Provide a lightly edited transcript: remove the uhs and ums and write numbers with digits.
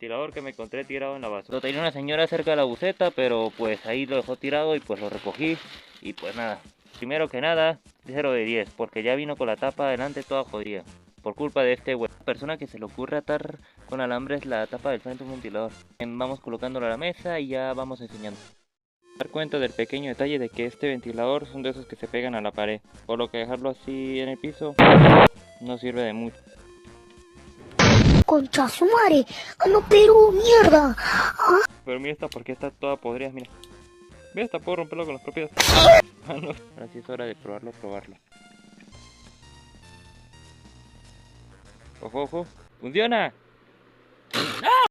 ventilador que me encontré tirado en la basura. Lo tenía una señora cerca de la buceta, pero pues ahí lo dejó tirado y pues lo recogí. Y pues nada, primero que nada, 0 de 10, porque ya vino con la tapa adelante toda jodida. Por culpa de este güey. Persona que se le ocurre atar con alambres la tapa del frente de un ventilador. Vamos colocándolo a la mesa y ya vamos enseñando. Dar cuenta del pequeño detalle de que este ventilador son de esos que se pegan a la pared, por lo que dejarlo así en el piso no sirve de mucho. Concha su madre, no, pero mierda. Pero mira esta porque está toda podrida, mira. Mira, hasta puedo romperlo con las propias manos. Ahora sí es hora de probarlo. Ojo, ojo. ¡Funciona!